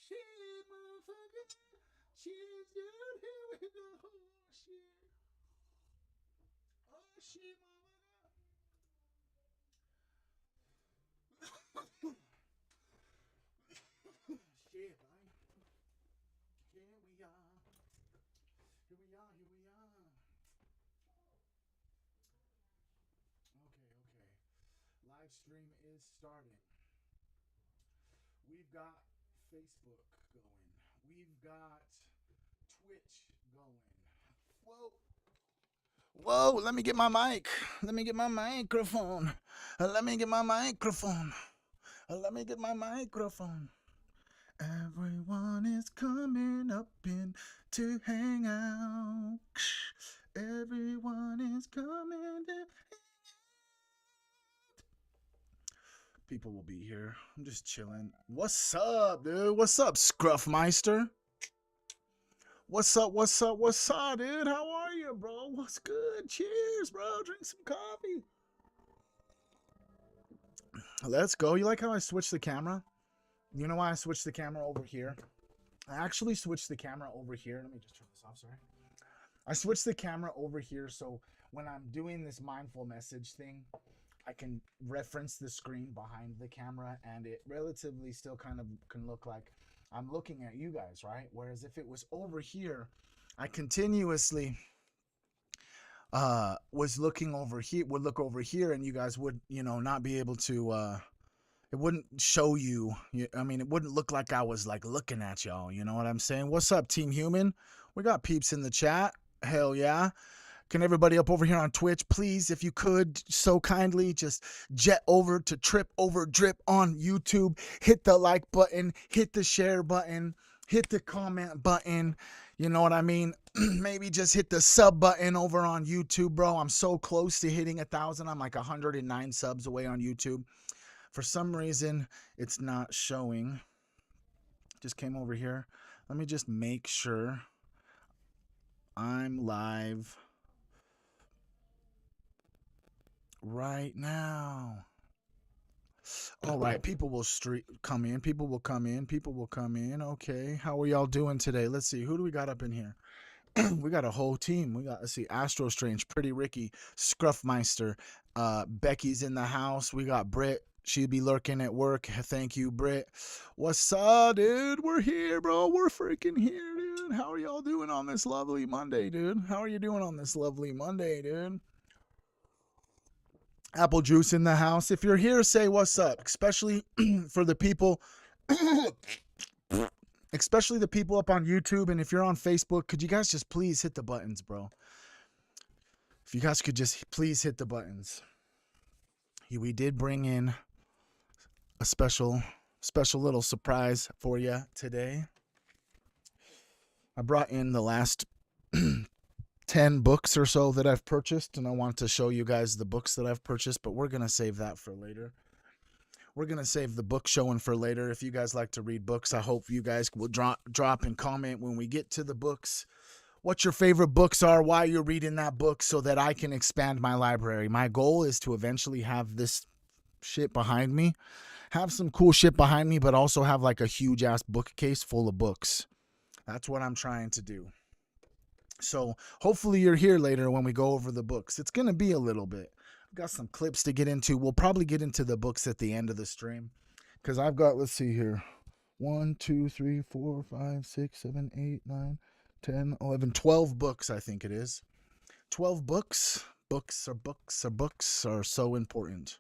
Shit, motherfucker. Shit, dude. Here we go. Shit. Oh, shit, motherfucker. Shit, man. Here we are. Here we are. Here we are. Okay, okay. Live stream is starting. We've got Facebook going. We've got Twitch going. Whoa. Whoa, let me get my mic. Let me get my microphone. Let me get my microphone. Let me get my microphone. Everyone is coming up in to hang out. Everyone is coming to. People will be here. I'm just chilling. What's up, dude? What's up, Scruffmeister? What's up? What's up? What's up, dude? How are you, bro? What's good? Cheers, bro. Drink some coffee. Let's go. You like how I switched the camera? You know why I switched the camera over here? I actually switched the camera over here. Let me just turn this off, sorry. I switched the camera over here so when I'm doing this mindful message thing, I can reference the screen behind the camera and it relatively still kind of can look like I'm looking at you guys, right? Whereas if it was over here, I continuously was looking over here, would look over here and you guys would, not be able to it wouldn't show you. I mean, it wouldn't look like I was like looking at y'all. You know what I'm saying? What's up, Team Human? We got peeps in the chat. Hell yeah. Can everybody up over here on Twitch, please, if you could, so kindly, just jet over to Trip Over Drip on YouTube. Hit the like button, hit the share button, hit the comment button. You know what I mean? Maybe just hit the sub button over on YouTube, bro. I'm so close to hitting 1,000. I'm like 109 subs away on YouTube. For some reason, it's not showing. Just came over here. Let me just make sure I'm live right now. All right, people will come in. People will come in. People will come in. Okay, how are y'all doing today? Let's see. Who do we got up in here? We got a whole team. Let's see, Astro Strange, Pretty Ricky, Scruffmeister, Becky's in the house. We got Britt. She'd be lurking at work. Thank you, Britt. What's up, dude? We're here, bro. We're freaking here, dude. How are y'all doing on this lovely Monday, dude? How are you doing on this lovely Monday, dude? Apple Juice in the house. If you're here, say what's up, especially for the people especially the people up on YouTube, and if you're on Facebook, could you guys just please hit the buttons, bro? If you guys could just please hit the buttons. We did bring in a special little surprise for you today. I brought in the last 10 books or so that I've purchased, and I want to show you guys the books that I've purchased, but we're going to save that for later. We're going to save the book showing for later. If you guys like to read books, I hope you guys will drop and comment when we get to the books what your favorite books are, why you're reading that book, so that I can expand my library. My goal is to eventually have this shit behind me, have some cool shit behind me, but also have like a huge ass bookcase full of books. That's what I'm trying to do. So hopefully you're here later when we go over the books. It's going to be a little bit. I've got some clips to get into. We'll probably get into the books at the end of the stream because I've got, let's see here, 1, 2, 3, 4, 5, 6, 7, 8, 9, 10, 11, 12 books, I think it is. 12 books. Books are so important.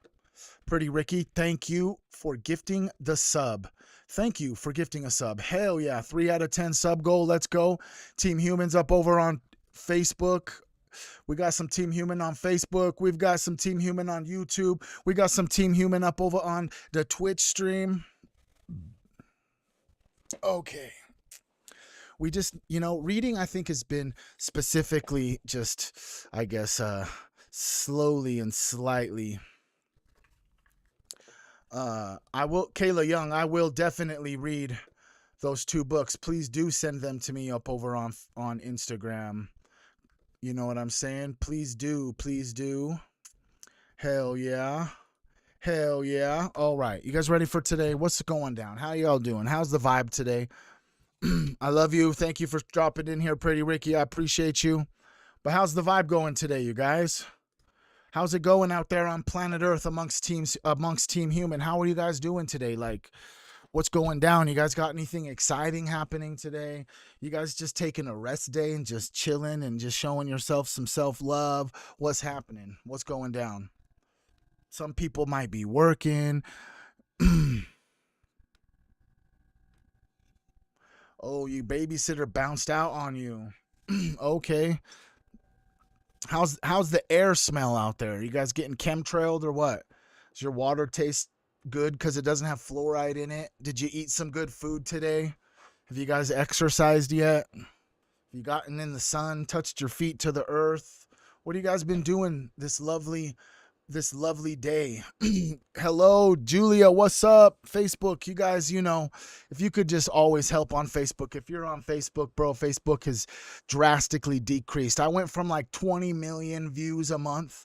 Pretty Ricky, thank you for gifting the sub. Thank you for gifting a sub. Hell yeah, 3 out of 10 sub goal. Let's go. Team Humans up over on Facebook. We got some Team Human on Facebook. We've got some Team Human on YouTube. We got some Team Human up over on the Twitch stream. Okay. We just, reading I think has been specifically just, I guess, slowly and slightly. Kayla Young, I will definitely read those 2 books. Please do send them to me up over on Instagram. You know what I'm saying? Please do. Hell yeah. Hell yeah. All right. You guys ready for today? What's going down? How y'all doing? How's the vibe today? I love you. Thank you for dropping in here, Pretty Ricky. I appreciate you. But how's the vibe going today, you guys? How's it going out there on planet Earth amongst Team Human? How are you guys doing today? Like, what's going down? You guys got anything exciting happening today? You guys just taking a rest day and just chilling and just showing yourself some self-love? What's happening? What's going down? Some people might be working. Oh, you babysitter bounced out on you. Okay. How's the air smell out there? You guys getting chemtrailed or what? Does your water taste good because it doesn't have fluoride in it? Did you eat some good food today? Have you guys exercised yet? Have you gotten in the sun, touched your feet to the earth? What have you guys been doing this lovely day? Hello, Julia. What's up? Facebook, you guys, if you could just always help on Facebook. If you're on Facebook, bro, Facebook has drastically decreased. I went from like 20 million views a month,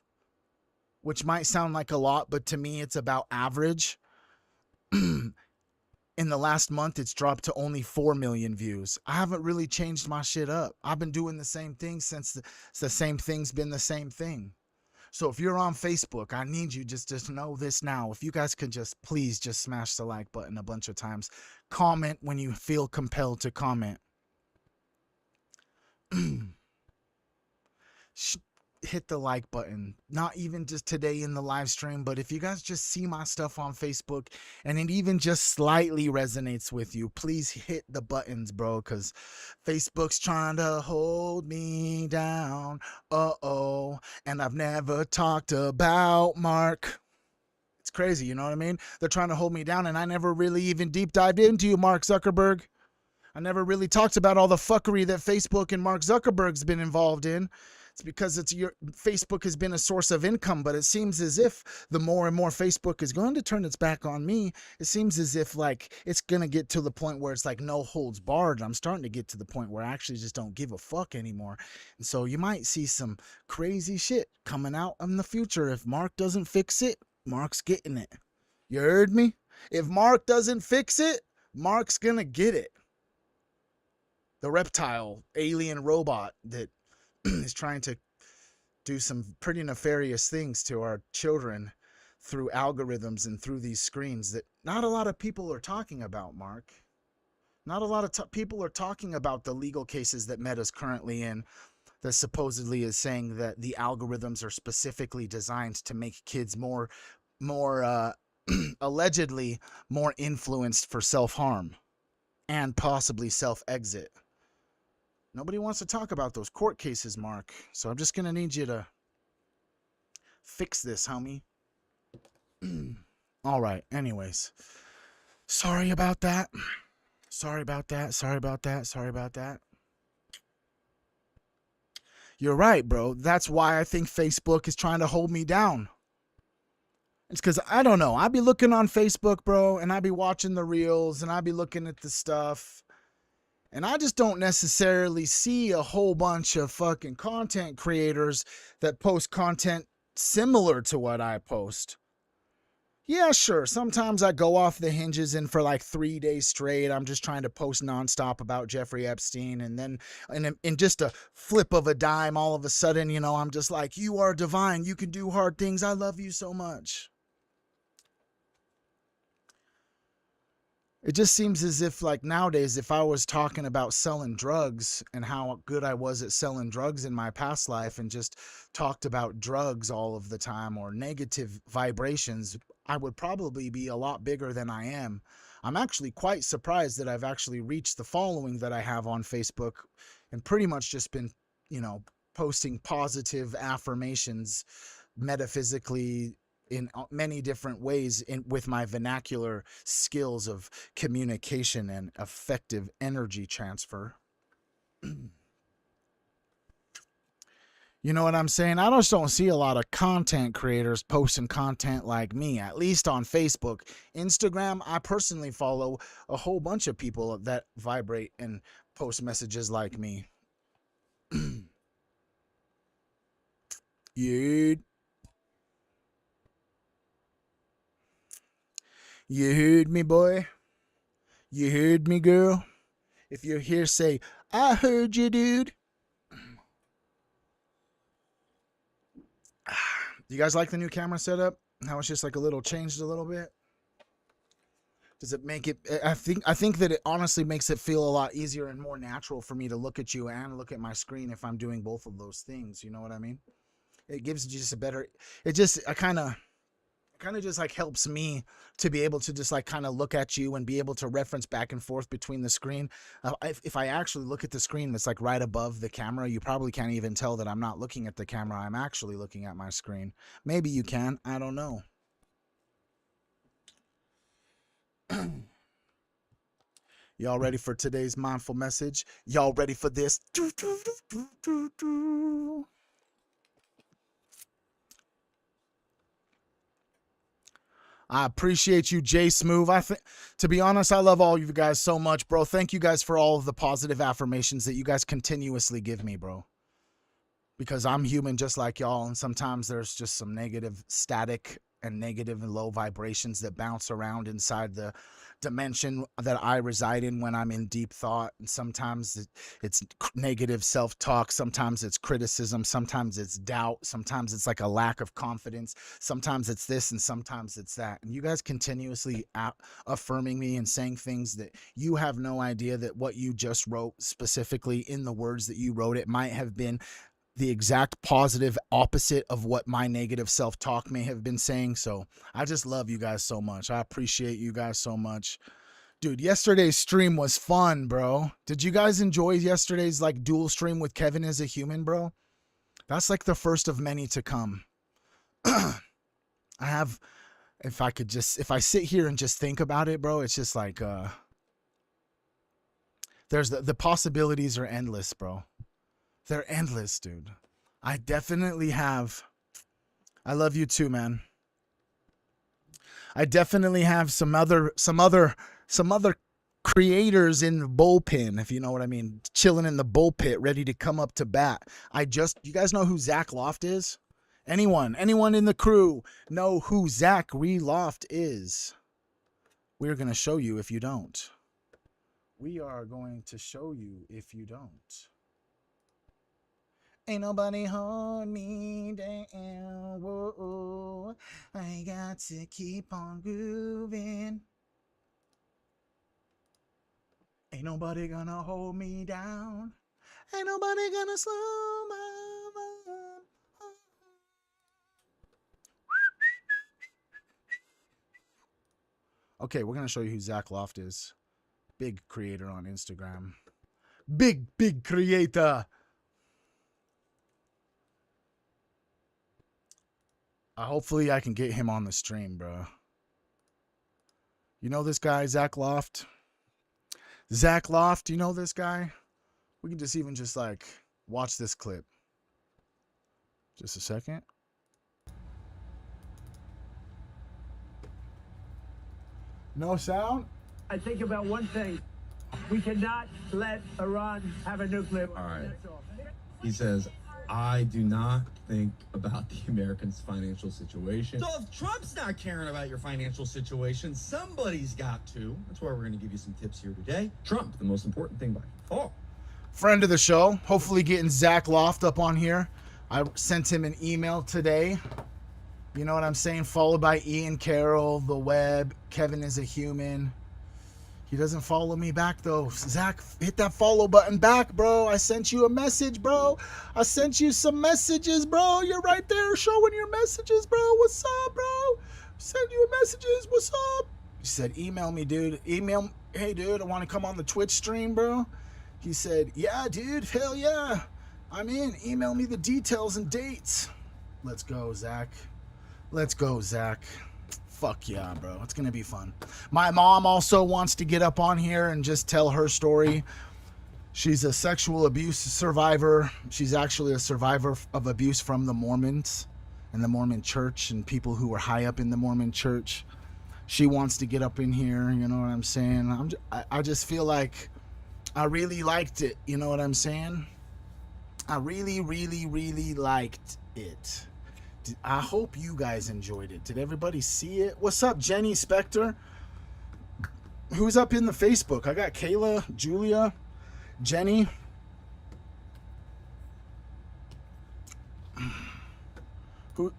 which might sound like a lot, but to me, it's about average. In the last month, it's dropped to only 4 million views. I haven't really changed my shit up. I've been doing the same thing since the same thing's been the same thing. So if you're on Facebook, I need you just to know this now. If you guys could just please just smash the like button a bunch of times. Comment when you feel compelled to comment. Hit the like button. Not even just today in the live stream, but if you guys just see my stuff on Facebook and it even just slightly resonates with you, please hit the buttons, bro, because Facebook's trying to hold me down. Uh-oh. And I've never talked about Mark. It's crazy, you know what I mean? They're trying to hold me down, and I never really even deep dived into you, Mark Zuckerberg. I never really talked about all the fuckery that Facebook and Mark Zuckerberg's been involved in. It's because Facebook has been a source of income, but it seems as if the more and more Facebook is going to turn its back on me, it seems as if like it's going to get to the point where it's like no holds barred. I'm starting to get to the point where I actually just don't give a fuck anymore. And so you might see some crazy shit coming out in the future. If Mark doesn't fix it, Mark's getting it. You heard me? If Mark doesn't fix it, Mark's going to get it. The reptile alien robot that is trying to do some pretty nefarious things to our children through algorithms and through these screens that not a lot of people are talking about, Mark. Not a lot of people are talking about the legal cases that Meta's currently in that supposedly is saying that the algorithms are specifically designed to make kids more allegedly more influenced for self-harm and possibly self-exit. Nobody wants to talk about those court cases, Mark. So I'm just going to need you to fix this, homie. All right. Anyways. Sorry about that. Sorry about that. Sorry about that. Sorry about that. You're right, bro. That's why I think Facebook is trying to hold me down. It's because, I don't know. I be looking on Facebook, bro, and I be watching the reels, and I be looking at the stuff. And I just don't necessarily see a whole bunch of fucking content creators that post content similar to what I post. Yeah, sure. Sometimes I go off the hinges and for like 3 days straight, I'm just trying to post nonstop about Jeffrey Epstein. And then in just a flip of a dime, all of a sudden, I'm just like, you are divine. You can do hard things. I love you so much. It just seems as if like nowadays, if I was talking about selling drugs and how good I was at selling drugs in my past life and just talked about drugs all of the time or negative vibrations, I would probably be a lot bigger than I am. I'm actually quite surprised that I've actually reached the following that I have on Facebook and pretty much just been, posting positive affirmations metaphysically in many different ways with my vernacular skills of communication and effective energy transfer. You know what I'm saying? I just don't see a lot of content creators posting content like me, at least on Facebook. Instagram, I personally follow a whole bunch of people that vibrate and post messages like me. Yeah. You heard me, boy? You heard me, girl? If you're here, say, I heard you, dude. Do you guys like the new camera setup? How it's just like a little changed a little bit? Does it make it? I think that it honestly makes it feel a lot easier and more natural for me to look at you and look at my screen if I'm doing both of those things. You know what I mean? It gives you just a better. It just I kind of just like helps me to be able to just like kind of look at you and be able to reference back and forth between the screen. If I actually look at the screen that's like right above the camera, you probably can't even tell that I'm not looking at the camera. I'm actually looking at my screen. Maybe you can. I don't know. Y'all ready for today's mindful message? Y'all ready for this? I appreciate you, Jay Smooth. To be honest, I love all you guys so much, bro. Thank you guys for all of the positive affirmations that you guys continuously give me, bro. Because I'm human just like y'all, and sometimes there's just some negative static and negative and low vibrations that bounce around inside the dimension that I reside in when I'm in deep thought. And sometimes it's negative self-talk, sometimes it's criticism, sometimes it's doubt, sometimes it's like a lack of confidence, sometimes it's this and sometimes it's that. And you guys continuously affirming me and saying things that you have no idea that what you just wrote specifically in the words that you wrote, it might have been the exact positive opposite of what my negative self-talk may have been saying. So I just love you guys so much. I appreciate you guys so much. Dude, yesterday's stream was fun, bro. Did you guys enjoy yesterday's like dual stream with Kevin as a human, bro? That's like the first of many to come. I have, if I sit here and just think about it, bro, it's just like, there's the possibilities are endless, bro. They're endless, dude. I definitely have. I love you too, man. I definitely have some other creators in the bullpen, if you know what I mean, chilling in the bullpit, ready to come up to bat. You guys know who Zach Loft is? Anyone in the crew know who Zach Loft is? We're gonna show you if you don't. We are going to show you if you don't. Ain't nobody hold me down. Whoa, I got to keep on grooving. Ain't nobody gonna hold me down. Ain't nobody gonna slow my mind. Okay, we're gonna show you who Zach Loft is. Big creator on Instagram. Big creator. Hopefully I can get him on the stream, bro. You know this guy, Zach Loft? Zach Loft, you know this guy? We can just even just like watch this clip. Just a second. No sound? I think about one thing. We cannot let Iran have a nuclear weapon. All right. He says, I do not think about the Americans' financial situation. So if Trump's not caring about your financial situation, somebody's got to. That's why we're going to give you some tips here today. Trump, the most important thing by far. Friend of the show, hopefully getting Zach Loft up on here. I sent him an email today. You know what I'm saying? Followed by Ian Carroll, The Web, Kevin is a Human. He doesn't follow me back though. Zach, hit that follow button back, bro. I sent you a message, bro. I sent you some messages, bro. You're right there showing your messages, bro. What's up, bro? Send you messages. What's up? He said, email me, dude. Hey, dude, I want to come on the Twitch stream, bro. He said, yeah, dude. Hell yeah. I'm in. Email me the details and dates. Let's go, Zach. Let's go, Zach. Fuck yeah, bro. It's going to be fun. My mom also wants to get up on here and just tell her story. She's a sexual abuse survivor. She's actually a survivor of abuse from the Mormons and the Mormon church and people who were high up in the Mormon church. She wants to get up in here, you know what I'm saying? I just feel like I really liked it, you know what I'm saying? I really, really, really liked it. I hope you guys enjoyed it. Did everybody see it? What's up, Jenny Spector? Who's up in the Facebook? I got Kayla, Julia, Jenny.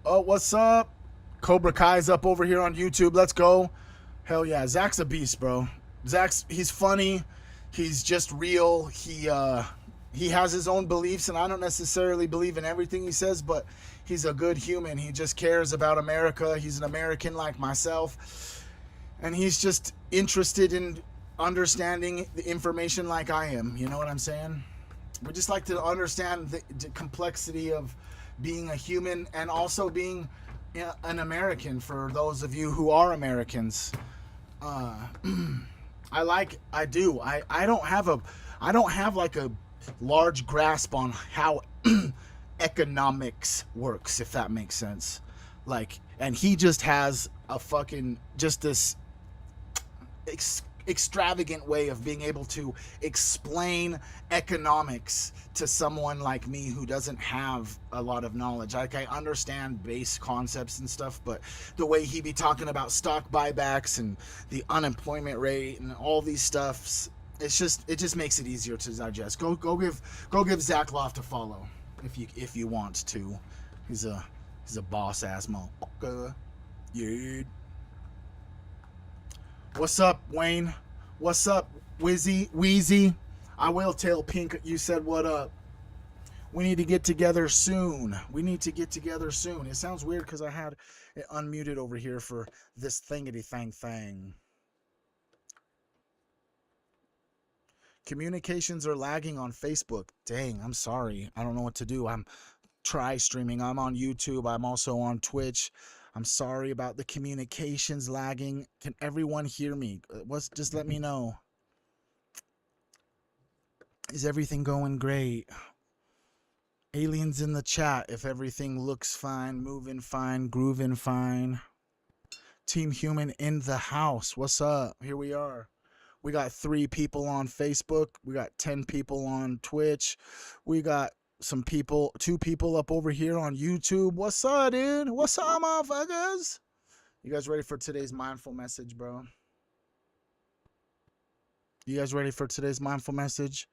Oh, what's up? Cobra Kai's up over here on YouTube. Let's go. Hell yeah. Zach's a beast, bro. He's funny. He's just real. He has his own beliefs, and I don't necessarily believe in everything he says, but he's a good human. He just cares about America. He's an American like myself. And he's just interested in understanding the information like I am. You know what I'm saying? We just like to understand the complexity of being a human and also being an American for those of you who are Americans. I don't have like a large grasp on how economics works, if that makes sense. Like, and he just has a fucking, just this extravagant way of being able to explain economics to someone like me who doesn't have a lot of knowledge. Like, I understand base concepts and stuff, but the way he be talking about stock buybacks and the unemployment rate and all these stuffs, it just makes it easier to digest. Go give Zach Loft a follow if you want to. He's a boss ass motherfucker. Yeah. What's up, Wayne? What's up, Wheezy? I will tell Pink you said what up. We need to get together soon. It sounds weird because I had it unmuted over here for this thingity thing. Communications are lagging on Facebook. Dang, I'm sorry. I don't know what to do. I'm try streaming. I'm on YouTube. I'm also on Twitch. I'm sorry about the communications lagging. Can everyone hear me? Just let me know. Is everything going great? Aliens in the chat if everything looks fine, moving fine, grooving fine. Team Human in the house. What's up? Here we are. We got 3 people on Facebook. We got 10 people on Twitch. We got 2 people up over here on YouTube. What's up, dude? What's up, motherfuckers? You guys ready for today's mindful message, bro? You guys ready for today's mindful message?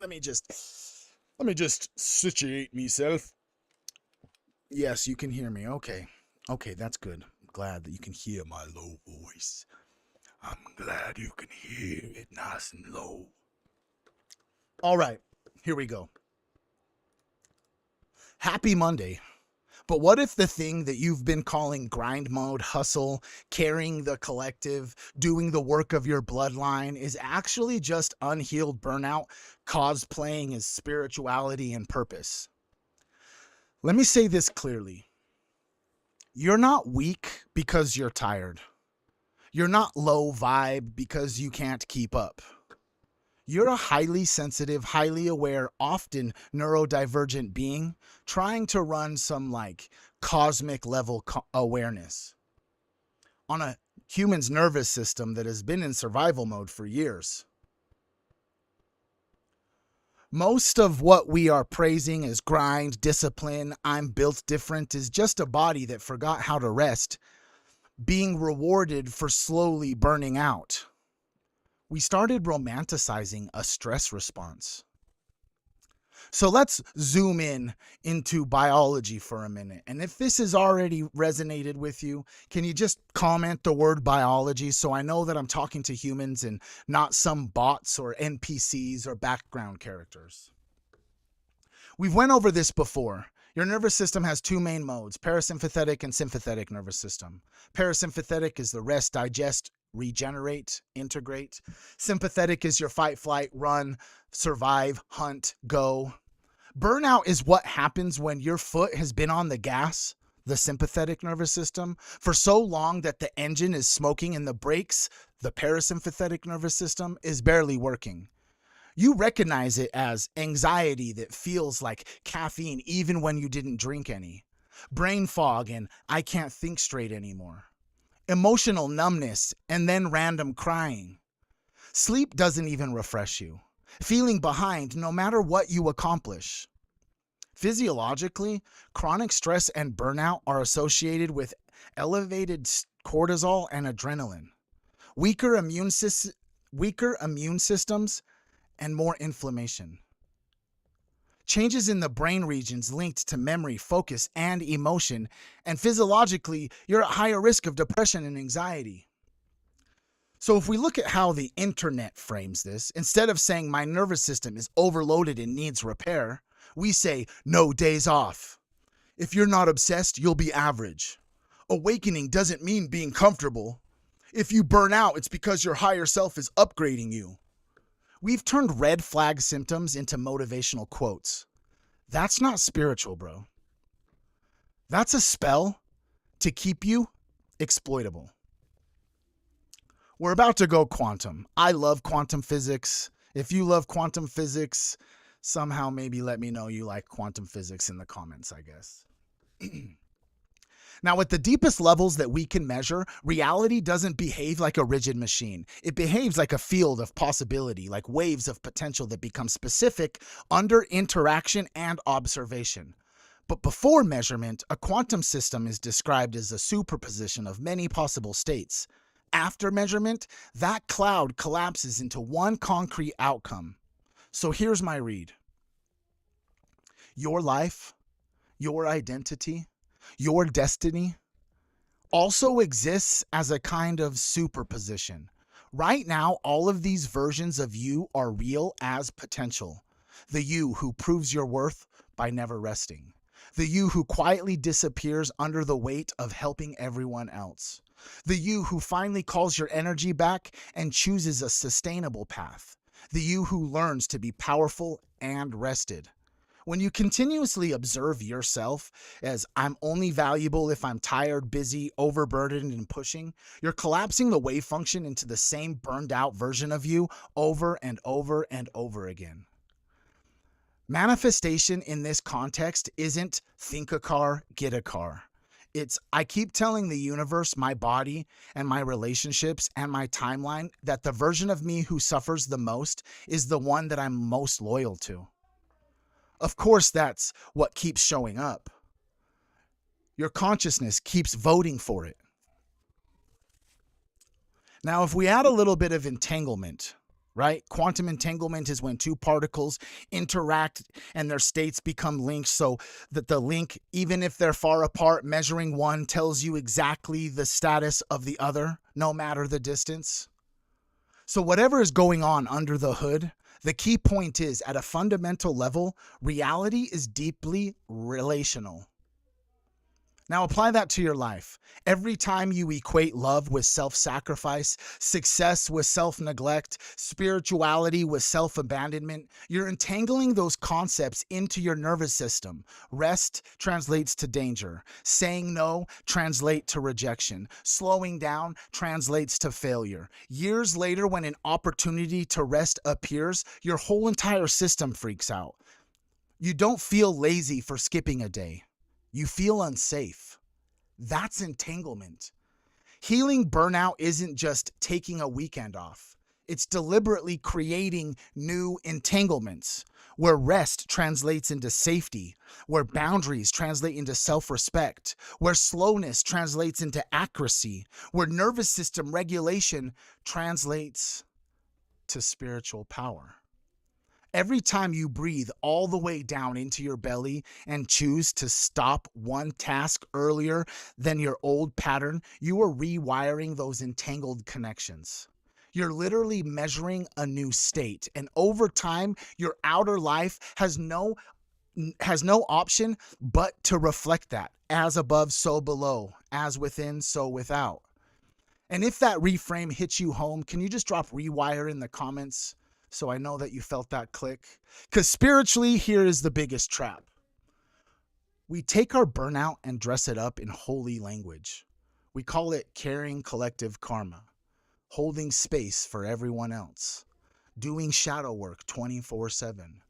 Let me just situate myself. Yes, you can hear me. Okay, that's good. I'm glad that you can hear my low voice. I'm glad you can hear it nice and low. All right, here we go. Happy Monday. But what if the thing that you've been calling grind mode, hustle, carrying the collective, doing the work of your bloodline is actually just unhealed burnout, cosplaying as spirituality and purpose? Let me say this clearly. You're not weak because you're tired. You're not low vibe because you can't keep up. You're a highly sensitive, highly aware, often neurodivergent being trying to run some like cosmic level awareness on a human's nervous system that has been in survival mode for years. Most of what we are praising as grind, discipline, I'm built different is just a body that forgot how to rest, being rewarded for slowly burning out. We started romanticizing a stress response. So let's zoom into biology for a minute. And if this has already resonated with you, can you just comment the word biology so I know that I'm talking to humans and not some bots or NPCs or background characters? We've went over this before. Your nervous system has 2 main modes, parasympathetic and sympathetic nervous system. Parasympathetic is the rest, digest, regenerate, integrate. Sympathetic is your fight, flight, run, survive, hunt, go. Burnout is what happens when your foot has been on the gas, the sympathetic nervous system, for so long that the engine is smoking and the brakes, the parasympathetic nervous system, is barely working. You recognize it as anxiety that feels like caffeine even when you didn't drink any. Brain fog and I can't think straight anymore. Emotional numbness and then random crying. Sleep doesn't even refresh you. Feeling behind no matter what you accomplish. Physiologically, chronic stress and burnout are associated with elevated cortisol and adrenaline, weaker immune systems, and more inflammation. Changes in the brain regions linked to memory, focus, and emotion, and physiologically, you're at higher risk of depression and anxiety. So if we look at how the internet frames this, instead of saying my nervous system is overloaded and needs repair, we say no days off. If you're not obsessed, you'll be average. Awakening doesn't mean being comfortable. If you burn out, it's because your higher self is upgrading you. We've turned red flag symptoms into motivational quotes. That's not spiritual, bro. That's a spell to keep you exploitable. We're about to go quantum. I love quantum physics. If you love quantum physics, somehow maybe let me know you like quantum physics in the comments, I guess. Now, at the deepest levels that we can measure, reality doesn't behave like a rigid machine. It behaves like a field of possibility, like waves of potential that become specific under interaction and observation. But before measurement, a quantum system is described as a superposition of many possible states. After measurement, that cloud collapses into one concrete outcome. So here's my read. Your life, your identity, your destiny also exists as a kind of superposition. Right now, all of these versions of you are real as potential. The you who proves your worth by never resting. The you who quietly disappears under the weight of helping everyone else. The you who finally calls your energy back and chooses a sustainable path. The you who learns to be powerful and rested. When you continuously observe yourself as I'm only valuable if I'm tired, busy, overburdened, and pushing, you're collapsing the wave function into the same burned out version of you over and over and over again. Manifestation in this context isn't think a car, get a car. It's I keep telling the universe, my body, and my relationships and my timeline that the version of me who suffers the most is the one that I'm most loyal to. Of course, that's what keeps showing up. Your consciousness keeps voting for it. Now, if we add a little bit of entanglement, right? Quantum entanglement is when two particles interact and their states become linked so that the link, even if they're far apart, measuring one tells you exactly the status of the other, no matter the distance. So whatever is going on under the hood, the key point is, at a fundamental level, reality is deeply relational. Now apply that to your life. Every time you equate love with self-sacrifice, success with self-neglect, spirituality with self-abandonment, you're entangling those concepts into your nervous system. Rest translates to danger. Saying no translates to rejection. Slowing down translates to failure. Years later, when an opportunity to rest appears, your whole entire system freaks out. You don't feel lazy for skipping a day. You feel unsafe. That's entanglement. Healing burnout isn't just taking a weekend off. It's deliberately creating new entanglements where rest translates into safety, where boundaries translate into self-respect, where slowness translates into accuracy, where nervous system regulation translates to spiritual power. Every time you breathe all the way down into your belly and choose to stop one task earlier than your old pattern, you are rewiring those entangled connections. You're literally measuring a new state. And over time, your outer life has no option but to reflect that. As above, so below. As within, so without. And if that reframe hits you home, can you just drop rewire in the comments? So I know that you felt that click. Because spiritually, here is the biggest trap. We take our burnout and dress it up in holy language. We call it carrying collective karma, holding space for everyone else, doing shadow work 24/7,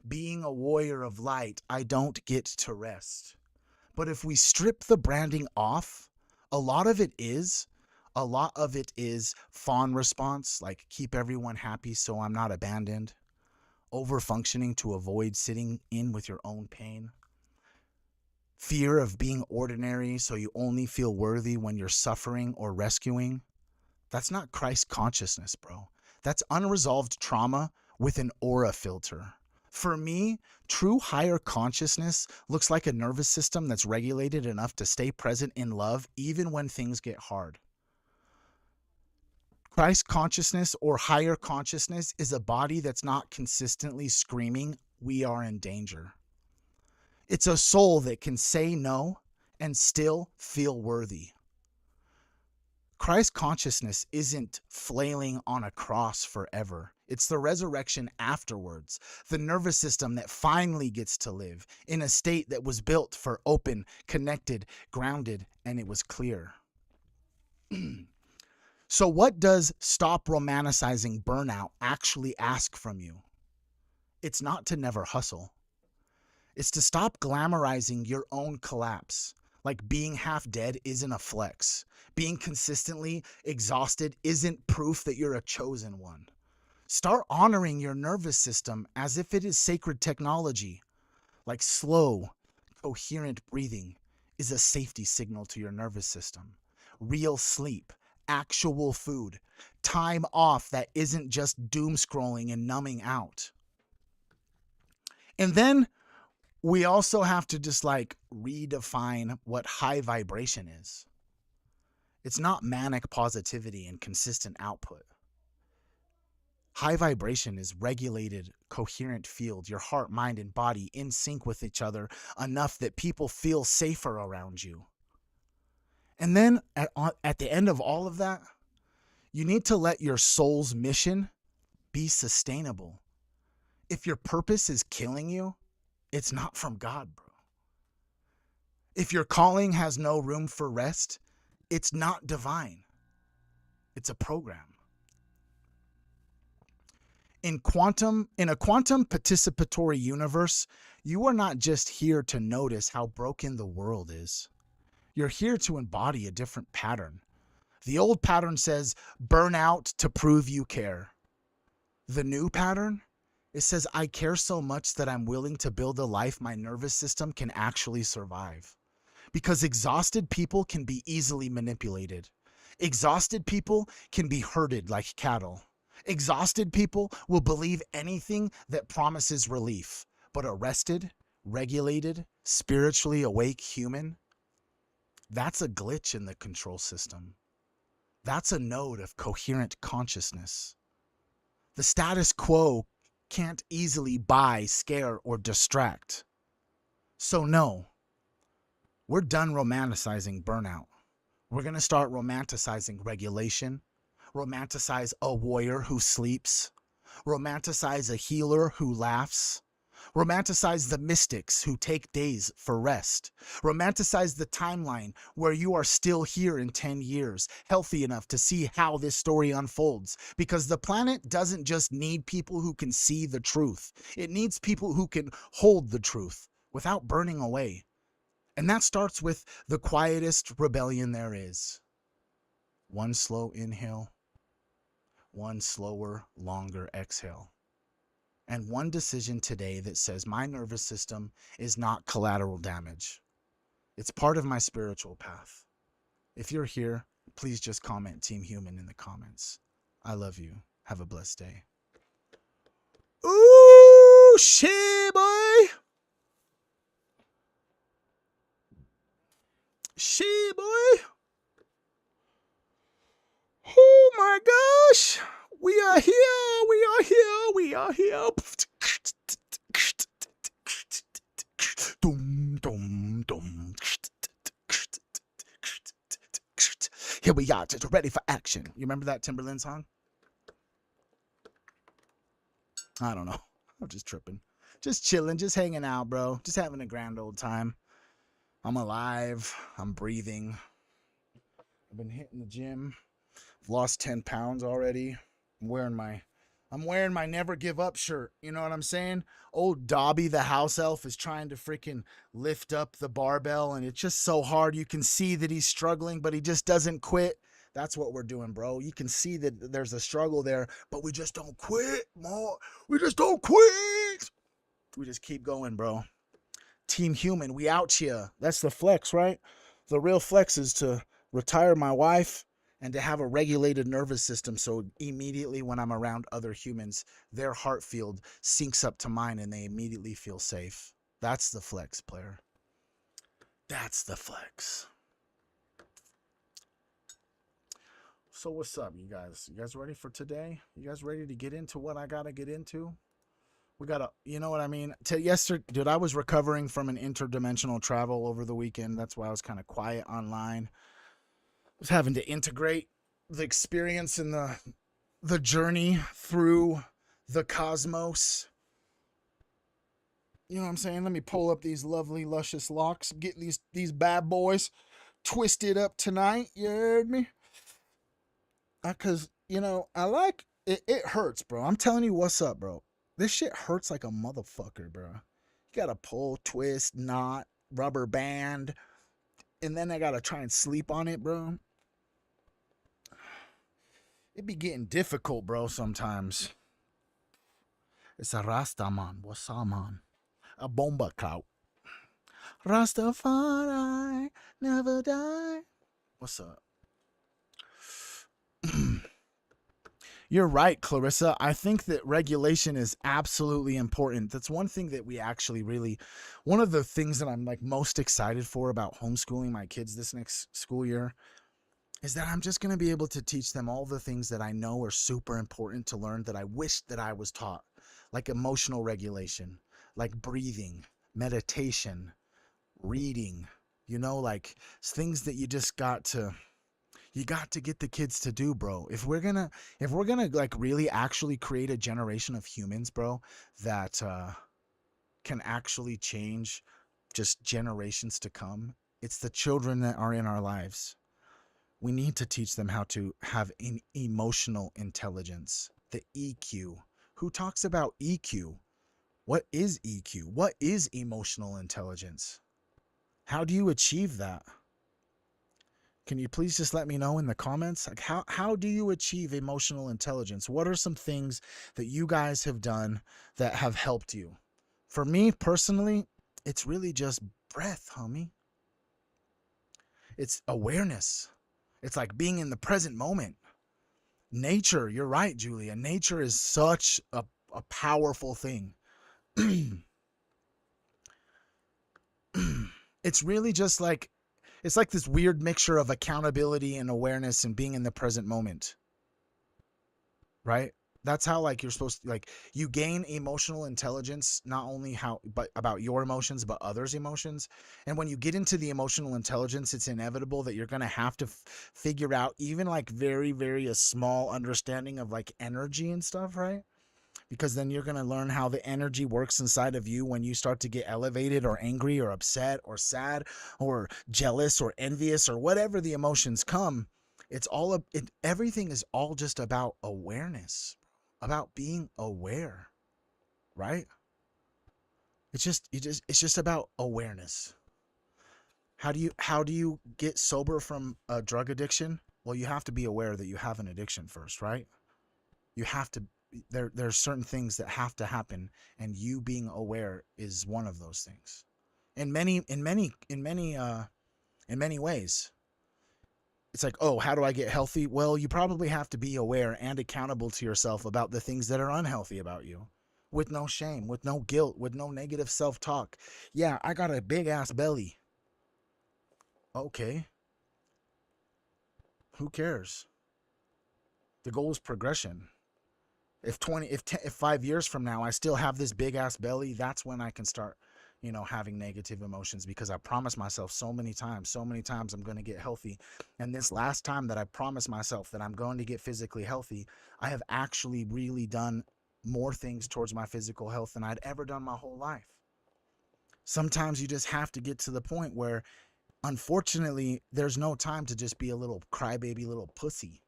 being a warrior of light. I don't get to rest. But if we strip the branding off, a lot of it is fawn response, like keep everyone happy so I'm not abandoned. Overfunctioning to avoid sitting in with your own pain. Fear of being ordinary so you only feel worthy when you're suffering or rescuing. That's not Christ consciousness, bro. That's unresolved trauma with an aura filter. For me, true higher consciousness looks like a nervous system that's regulated enough to stay present in love even when things get hard. Christ consciousness or higher consciousness is a body that's not consistently screaming, "We are in danger." It's a soul that can say no and still feel worthy. Christ consciousness isn't flailing on a cross forever. It's the resurrection afterwards, the nervous system that finally gets to live in a state that was built for open, connected, grounded, and it was clear. So what does stop romanticizing burnout actually ask from you? It's not to never hustle. It's to stop glamorizing your own collapse. Like being half dead isn't a flex. Being consistently exhausted isn't proof that you're a chosen one. Start honoring your nervous system as if it is sacred technology. Like slow, coherent breathing is a safety signal to your nervous system. Real sleep, actual food, time off that isn't just doom scrolling and numbing out. And then we also have to just like redefine what high vibration is. It's not manic positivity and consistent output. High vibration is regulated, coherent field, your heart, mind, and body in sync with each other enough that people feel safer around you. And then at the end of all of that, you need to let your soul's mission be sustainable. If your purpose is killing you, it's not from God, bro. If your calling has no room for rest, it's not divine. It's a program. In a quantum participatory universe, you are not just here to notice how broken the world is. You're here to embody a different pattern. The old pattern says, burn out to prove you care. The new pattern, it says, I care so much that I'm willing to build a life my nervous system can actually survive. Because exhausted people can be easily manipulated. Exhausted people can be herded like cattle. Exhausted people will believe anything that promises relief. But a rested, regulated, spiritually awake human, that's a glitch in the control system. That's a node of coherent consciousness. The status quo can't easily buy, scare, or distract. So no, we're done romanticizing burnout. We're going to start romanticizing regulation, romanticize a warrior who sleeps, romanticize a healer who laughs, romanticize the mystics who take days for rest, romanticize the timeline where you are still here in 10 years, healthy enough to see how this story unfolds. Because the planet doesn't just need people who can see the truth. It needs people who can hold the truth without burning away. And that starts with the quietest rebellion there is. One slow inhale, one slower, longer exhale. And one decision today that says my nervous system is not collateral damage. It's part of my spiritual path. If you're here, please just comment Team Human in the comments. I love you. Have a blessed day. Ooh, shit, boy. Shit, boy. Oh my gosh. We are here. We are here. We are here. Dum, dum, dum. Here we are, just ready for action. You remember that Timberland song? I don't know. I'm just tripping. Just chilling, just hanging out, bro. Just having a grand old time. I'm alive. I'm breathing. I've been hitting the gym. I've lost 10 pounds already. I'm wearing my never give up shirt. You know what I'm saying? Old Dobby, the house elf, is trying to freaking lift up the barbell, and it's just so hard. You can see that he's struggling, but he just doesn't quit. That's what we're doing, bro. You can see that there's a struggle there, but we just don't quit, more. We just don't quit. We just keep going, bro. Team Human, we out here. That's the flex, right? The real flex is to retire my wife and to have a regulated nervous system, so immediately when I'm around other humans, their heart field syncs up to mine and they immediately feel safe. That's the flex, player. That's the flex. So what's up, you guys? You guys ready for today? You guys ready to get into what I gotta get into? We gotta, you know what I mean? Yesterday, dude, I was recovering from an interdimensional travel over the weekend. That's why I was kind of quiet online. I was having to integrate the experience and the journey through the cosmos. You know what I'm saying? Let me pull up these lovely, luscious locks. Get these bad boys twisted up tonight. You heard me? Because, you know, I like it. It hurts, bro. I'm telling you what's up, bro. This shit hurts like a motherfucker, bro. You gotta pull, twist, knot, rubber band, and then I gotta try and sleep on it, bro. It be getting difficult, bro, sometimes. It's a Rasta man. What's up, man? A bomba clout. Rastafari never die. What's up? You're right, Clarissa. I think that regulation is absolutely important. That's one thing that we actually really, one of the things that I'm like most excited for about homeschooling my kids this next school year is that I'm just going to be able to teach them all the things that I know are super important to learn that I wish that I was taught, like emotional regulation, like breathing, meditation, reading, you know, like things that you just got to get the kids to do, bro. If we're gonna like really actually create a generation of humans, bro, that can actually change just generations to come, it's the children that are in our lives. We need to teach them how to have an emotional intelligence, the EQ. Who talks about EQ? What is EQ? What is emotional intelligence? How do you achieve that? Can you please just let me know in the comments? Like how do you achieve emotional intelligence? What are some things that you guys have done that have helped you? For me personally, it's really just breath, homie. It's awareness. It's like being in the present moment. Nature, you're right, Julia. Nature is such a powerful thing. It's really just like, it's like this weird mixture of accountability and awareness and being in the present moment, right? That's how like you're supposed to, like, you gain emotional intelligence, not only but about your emotions, but others' emotions. And when you get into the emotional intelligence, it's inevitable that you're going to have to figure out even like very, very a small understanding of like energy and stuff, right? Because then you're going to learn how the energy works inside of you when you start to get elevated or angry or upset or sad or jealous or envious or whatever the emotions come. It's all everything is all just about awareness, about being aware, right? It's just about awareness. How do you get sober from a drug addiction? Well, you have to be aware that you have an addiction first, right? You have to, there's certain things that have to happen, and you being aware is one of those things. In many ways. It's like, oh, how do I get healthy? Well, you probably have to be aware and accountable to yourself about the things that are unhealthy about you, with no shame, with no guilt, with no negative self-talk. Yeah, I got a big ass belly. Okay. Who cares? The goal is progression. If 5 years from now I still have this big ass belly, that's when I can start, you know, having negative emotions, because I promised myself so many times I'm going to get healthy. And this last time that I promised myself that I'm going to get physically healthy, I have actually really done more things towards my physical health than I'd ever done my whole life. Sometimes you just have to get to the point where, unfortunately, there's no time to just be a little crybaby little pussy.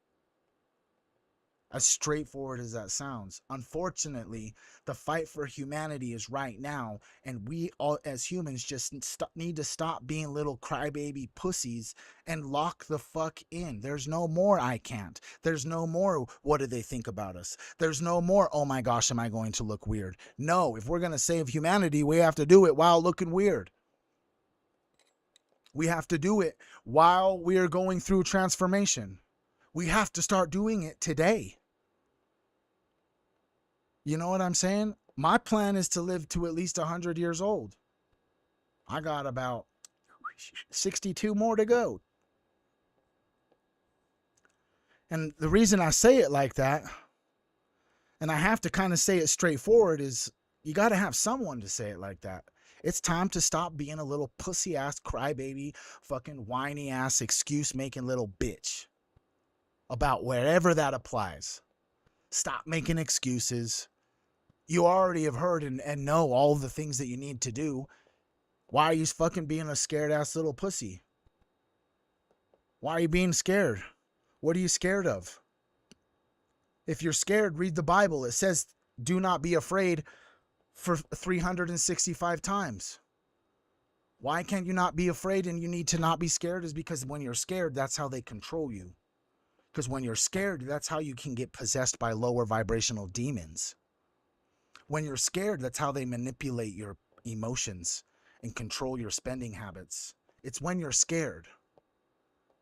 As straightforward as that sounds. Unfortunately, the fight for humanity is right now, and we all as humans just need to stop being little crybaby pussies and lock the fuck in. There's no more I can't. There's no more what do they think about us. There's no more oh my gosh, am I going to look weird? No, if we're going to save humanity, we have to do it while looking weird. We have to do it while we're going through transformation. We have to start doing it today. You know what I'm saying? My plan is to live to at least 100 years old. I got about 62 more to go. And the reason I say it like that, and I have to kind of say it straightforward, is you got to have someone to say it like that. It's time to stop being a little pussy ass crybaby, fucking whiny ass excuse making little bitch about wherever that applies. Stop making excuses. You already have heard and know all the things that you need to do. Why are you fucking being a scared ass little pussy? Why are you being scared? What are you scared of? If you're scared, read the Bible. It says, do not be afraid for 365 times. Why can't you not be afraid and you need to not be scared? Is because when you're scared, that's how they control you. Because when you're scared, that's how you can get possessed by lower vibrational demons. When you're scared, that's how they manipulate your emotions and control your spending habits. It's when you're scared.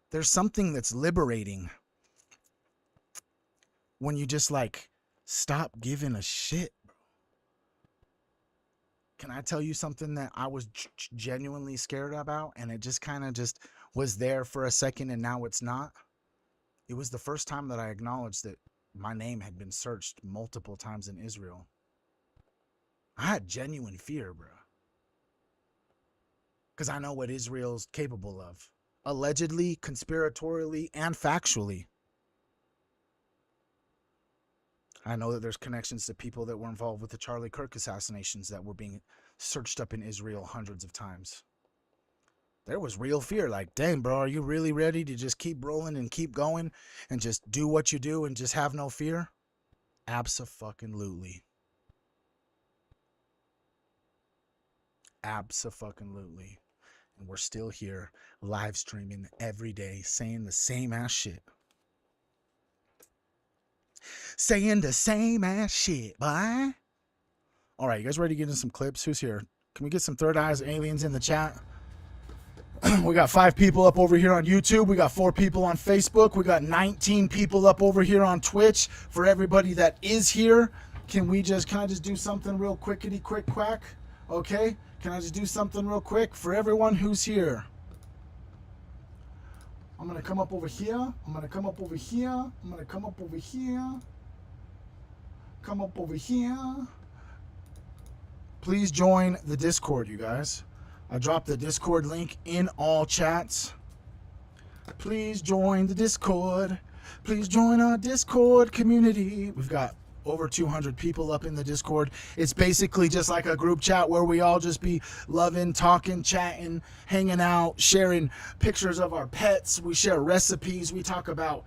There's something that's liberating when you just like stop giving a shit. Can I tell you something that I was genuinely scared about and it just kind of just was there for a second and now it's not? It was the first time that I acknowledged that my name had been searched multiple times in Israel. I had genuine fear, bro. Because I know what Israel's capable of. Allegedly, conspiratorially, and factually. I know that there's connections to people that were involved with the Charlie Kirk assassinations that were being searched up in Israel hundreds of times. There was real fear. Like, dang, bro, are you really ready to just keep rolling and keep going and just do what you do and just have no fear? Abso-fucking-lutely. Abso-fucking-lutely. And we're still here live streaming every day saying the same ass shit. Saying the same ass shit, boy. All right, you guys ready to get into some clips? Who's here? Can we get some third eyes aliens in the chat? We got 5 people up over here on YouTube. We got 4 people on Facebook. We got 19 people up over here on Twitch. For everybody that is here, can I just do something real quickity quick quack? Okay? Can I just do something real quick for everyone who's here? I'm going to come up over here. I'm going to come up over here. I'm going to come up over here. Come up over here. Please join the Discord, you guys. I dropped the Discord link in all chats. Please join the Discord. Please join our Discord community. We've got over 200 people up in the Discord. It's basically just like a group chat where we all just be loving, talking, chatting, hanging out, sharing pictures of our pets. We share recipes. We talk about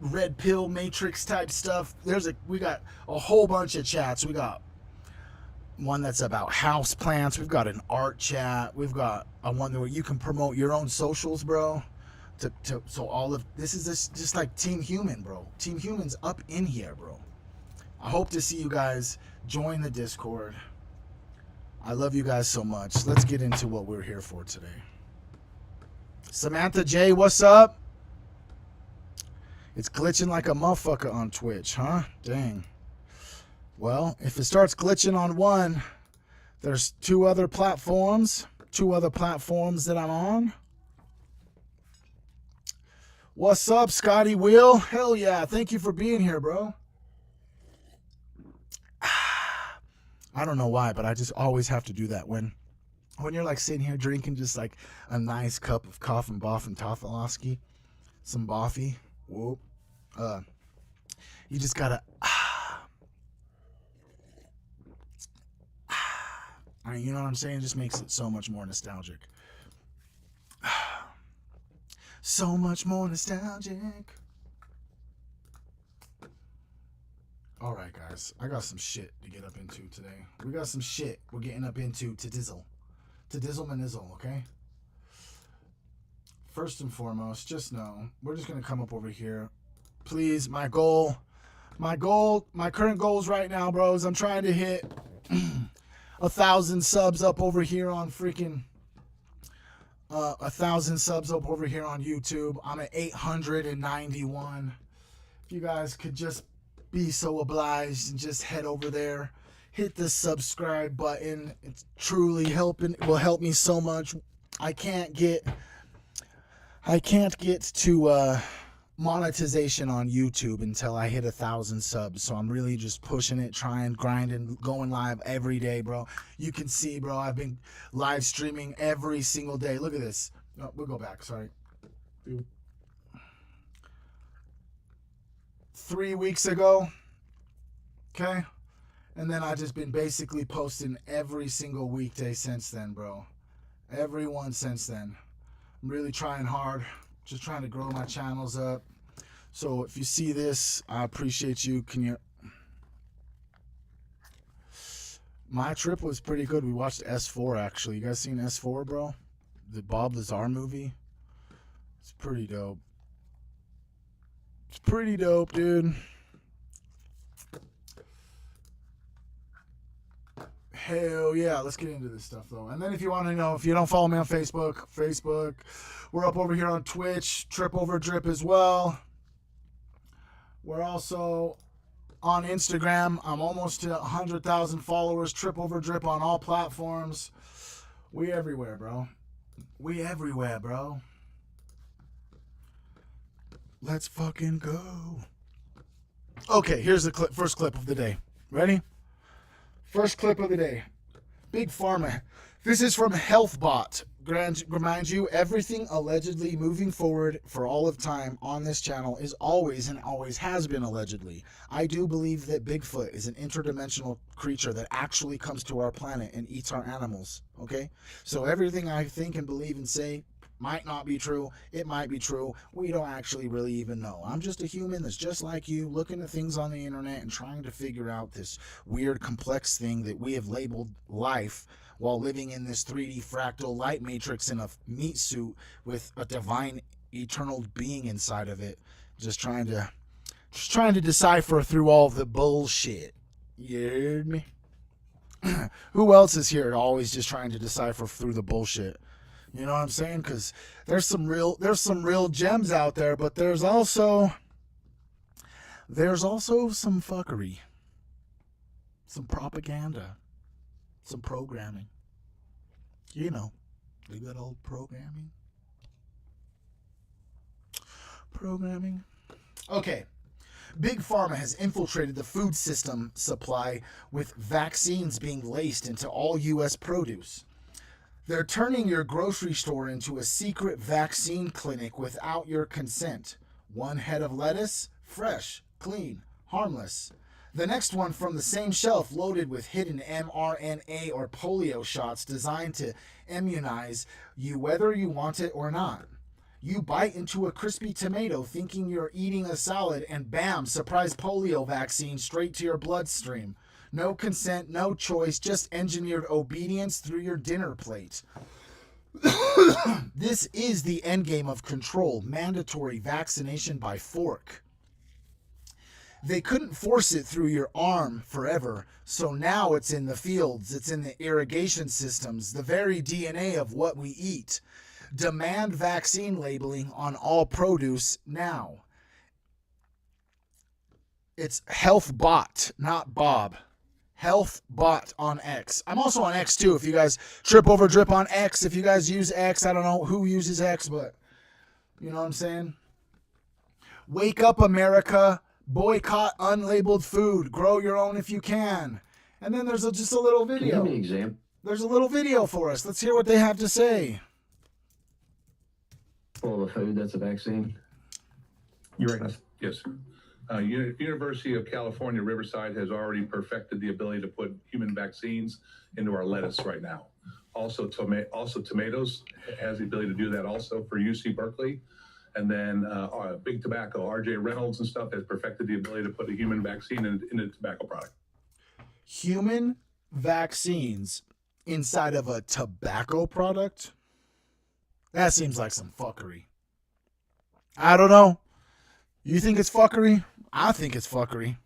red pill matrix type stuff. We got a whole bunch of chats. We got one that's about house plants. We've got an art chat. We've got a one where you can promote your own socials, bro. So all of this is just like Team Human, bro. Team Human's up in here, bro. I hope to see you guys join the Discord. I love you guys so much. Let's get into what we're here for today. Samantha J, what's up? It's glitching like a motherfucker on Twitch, huh? Dang. Well, if it starts glitching on one, there's 2 other platforms that I'm on. What's up, Scotty Will? Hell yeah, thank you for being here, bro. I don't know why, but I just always have to do that when you're like sitting here drinking just like a nice cup of coffee and boff and Toffelowski, some boffy, whoop. You just gotta you know what I'm saying? It just makes it so much more nostalgic. So much more nostalgic. All right, guys. I got some shit to get up into today. We got some shit we're getting up into to dizzle. To dizzle manizzle, okay? First and foremost, just know, we're just going to come up over here. Please, my current goals right now, bros, I'm trying to hit 1,000 subs up over here on freaking 1,000 subs up over here on YouTube. I'm at 891. If you guys could just be so obliged and just head over there, hit the subscribe button. It's truly will help me so much. I can't get to monetization on YouTube until I hit 1,000 subs. So I'm really just pushing it, trying, grinding, going live every day, bro. You can see, bro, I've been live streaming every single day. Look at this. No, we'll go back. Sorry. 3 weeks ago. Okay. And then I've just been basically posting every single weekday since then, bro. Every one since then. I'm really trying hard. Just trying to grow my channels up. So if you see this, I appreciate you. My trip was pretty good. We watched S4 actually. You guys seen S4, bro? The Bob Lazar movie? It's pretty dope. It's pretty dope, dude. Hell yeah, let's get into this stuff though. And then if you want to know, if you don't follow me on Facebook, we're up over here on Twitch, Trip Over Drip as well. We're also on Instagram. I'm almost to 100,000 followers, Trip Over Drip on all platforms. We everywhere, bro. We everywhere, bro. Let's fucking go. Okay, here's the first clip of the day. Ready? First clip of the day. Big Pharma. This is from HealthBot. Remind you, everything allegedly moving forward for all of time on this channel is always and always has been allegedly. I do believe that Bigfoot is an interdimensional creature that actually comes to our planet and eats our animals. Okay? So everything I think and believe and say might not be true. It might be true. We don't actually really even know. I'm just a human that's just like you, looking at things on the internet and trying to figure out this weird, complex thing that we have labeled life while living in this 3D fractal light matrix in a meat suit with a divine, eternal being inside of it. Just trying to decipher through all the bullshit. You heard me? Who else is here always just trying to decipher through the bullshit? You know what I'm saying? Because there's some real gems out there, but there's also some fuckery, some propaganda, some programming. You know, the good old programming. Okay. Big Pharma has infiltrated the food system supply with vaccines being laced into all U.S. produce. They're turning your grocery store into a secret vaccine clinic without your consent. One head of lettuce, fresh, clean, harmless. The next one from the same shelf loaded with hidden mRNA or polio shots designed to immunize you whether you want it or not. You bite into a crispy tomato thinking you're eating a salad and bam, surprise polio vaccine straight to your bloodstream. No consent, no choice, just engineered obedience through your dinner plate. This is the endgame of control, mandatory vaccination by fork. They couldn't force it through your arm forever, so now it's in the fields, it's in the irrigation systems, the very DNA of what we eat. Demand vaccine labeling on all produce now. It's HealthBot, not Bob. HealthBot on X. I'm also on X too. If you guys Trip Over Drip on X, if you guys use X, I don't know who uses X, but you know what I'm saying? Wake up, America. Boycott unlabeled food. Grow your own if you can. And then there's just a little video. Can you give me an example? There's a little video for us. Let's hear what they have to say. Full of food that's a vaccine? You're right. Yes. University of California, Riverside has already perfected the ability to put human vaccines into our lettuce right now. Also tomatoes has the ability to do that also for UC Berkeley. And then Big Tobacco, R.J. Reynolds and stuff has perfected the ability to put a human vaccine in a tobacco product. Human vaccines inside of a tobacco product? That seems like some fuckery. I don't know. You think it's fuckery? I think it's fuckery.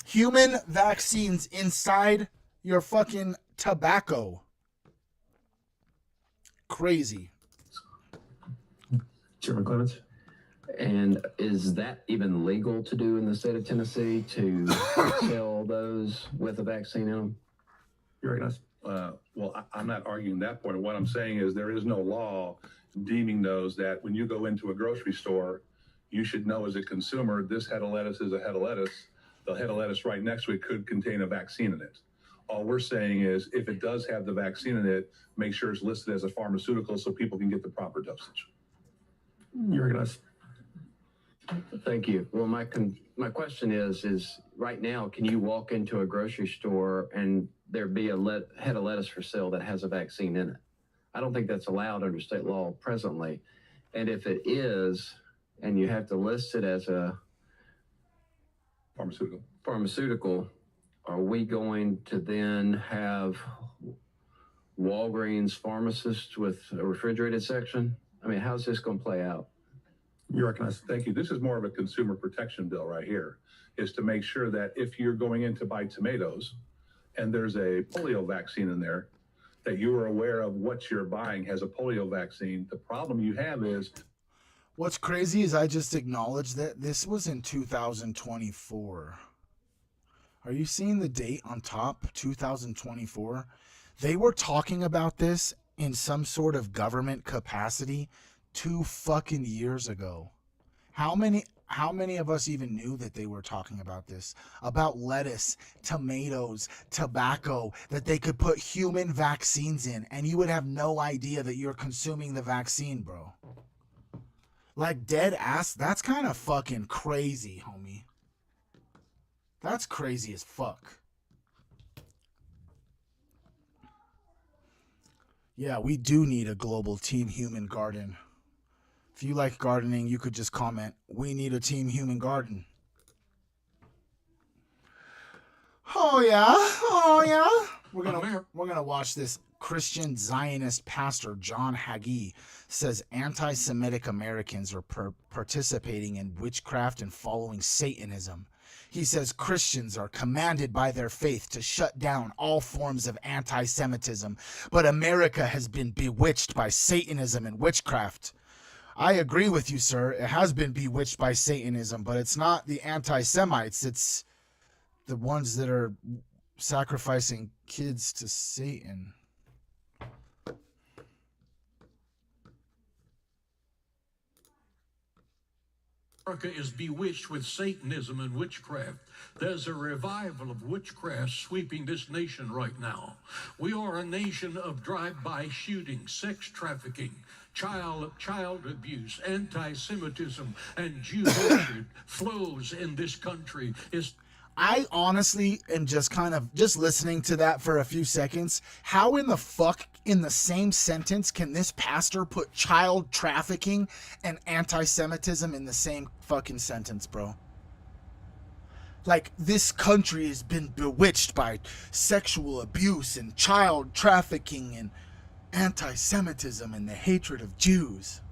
Human vaccines inside your fucking tobacco. Crazy. Chairman Clements. And is that even legal to do in the state of Tennessee to sell those with a vaccine in them? You recognize? Well, I'm not arguing that point. What I'm saying is there is no law deeming those that when you go into a grocery store, you should know as a consumer, this head of lettuce is a head of lettuce. The head of lettuce right next to it could contain a vaccine in it. All we're saying is if it does have the vaccine in it, make sure it's listed as a pharmaceutical so people can get the proper dosage. You recognize? Thank you. Well, my question is right now, can you walk into a grocery store and there be a head of lettuce for sale that has a vaccine in it? I don't think that's allowed under state law presently. And if it is, and you have to list it as a pharmaceutical, are we going to then have Walgreens pharmacists with a refrigerated section? I mean, how's this going to play out? You recognize? Thank you. This is more of a consumer protection bill right here, is to make sure that if you're going in to buy tomatoes and there's a polio vaccine in there, that you are aware of what you're buying has a polio vaccine. The problem you have is... What's crazy is I just acknowledged that this was in 2024. Are you seeing the date on top? 2024. They were talking about this in some sort of government capacity 2 fucking years ago. How many of us even knew that they were talking about this? About lettuce, tomatoes, tobacco, that they could put human vaccines in, and you would have no idea that you're consuming the vaccine, bro. Like, dead ass, that's kind of fucking crazy, homie. That's crazy as fuck. Yeah, we do need a global team human garden. If you like gardening, you could just comment, we need a team human garden. Oh yeah, oh yeah. We're gonna watch this. Christian Zionist pastor John Hagee says anti-Semitic Americans are participating in witchcraft and following Satanism. He says Christians are commanded by their faith to shut down all forms of anti-Semitism, but America has been bewitched by Satanism and witchcraft. I agree with you, sir. It has been bewitched by Satanism, but it's not the anti-Semites. It's the ones that are sacrificing kids to Satan. America is bewitched with Satanism and witchcraft. There's a revival of witchcraft sweeping this nation right now. We are a nation of drive-by shooting, sex trafficking, child abuse, anti-Semitism, and Jew hatred flows in this country. I honestly am just listening to that for a few seconds. How in the fuck in the same sentence can this pastor put child trafficking and anti-Semitism in the same fucking sentence, bro? Like, this country has been bewitched by sexual abuse and child trafficking and anti-Semitism and the hatred of Jews.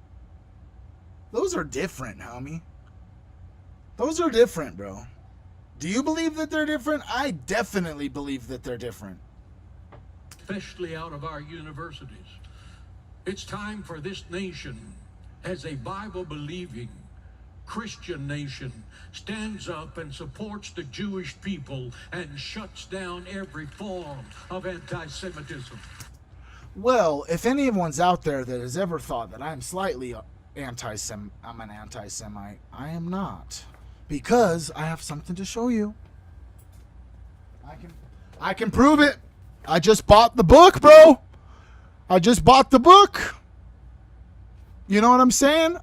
Those are different, homie. Those are different, bro. Do you believe that they're different? I definitely believe that they're different. Especially out of our universities. It's time for this nation, as a Bible-believing Christian nation, stands up and supports the Jewish people and shuts down every form of anti-Semitism. Well, if anyone's out there that has ever thought that I'm slightly I'm an anti-Semite, I am not. Because I have something to show you. I can prove it. I just bought the book, bro. I just bought the book. You know what I'm saying?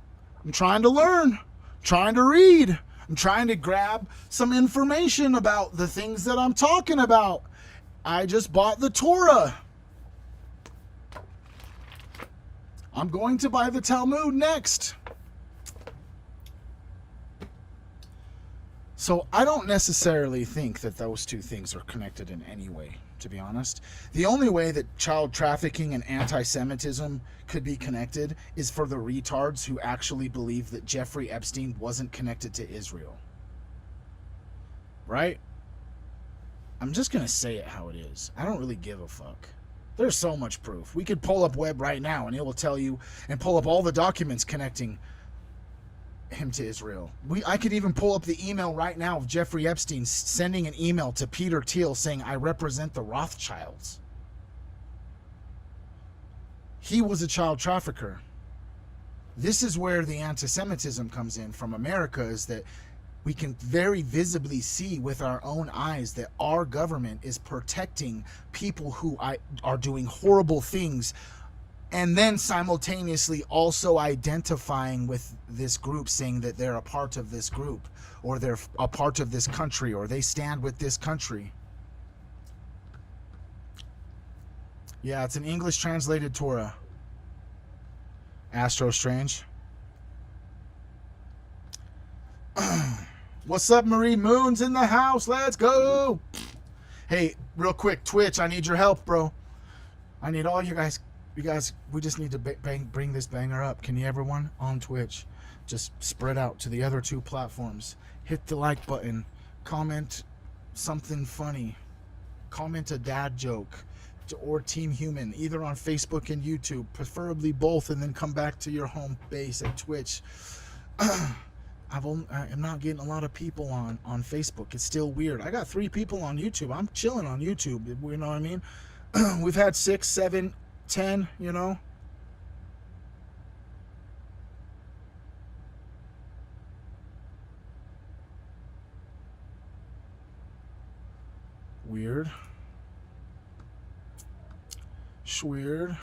I'm trying to learn, trying to read. I'm trying to grab some information about the things that I'm talking about. I just bought the Torah. I'm going to buy the Talmud next. So I don't necessarily think that those two things are connected in any way, to be honest. The only way that child trafficking and anti-Semitism could be connected is for the retards who actually believe that Jeffrey Epstein wasn't connected to Israel. Right? I'm just going to say it how it is. I don't really give a fuck. There's so much proof. We could pull up Webb right now and it will tell you, and pull up all the documents connecting him to Israel. I could even pull up the email right now of Jeffrey Epstein sending an email to Peter Thiel saying, I represent the Rothschilds. He was a child trafficker. This is where the anti-Semitism comes in from America, is that we can very visibly see with our own eyes that our government is protecting people who are doing horrible things, and then simultaneously also identifying with this group, saying that they're a part of this group, or they're a part of this country, or they stand with this country. Yeah, it's an English translated Torah. Astro Strange. What's up, Marie Moon's in the house? Let's go. Hey, real quick, Twitch, I need your help, bro. I need all you guys. You guys, we just need to bring this banger up. Can you, everyone on Twitch, just spread out to the other two platforms? Hit the like button. Comment something funny. Comment a dad joke or Team Human, either on Facebook and YouTube, preferably both, and then come back to your home base at Twitch. I'm not getting a lot of people on Facebook. It's still weird. I got 3 people on YouTube. I'm chilling on YouTube. You know what I mean? We've had 6, 7, 10, you know. Weird. Schweird.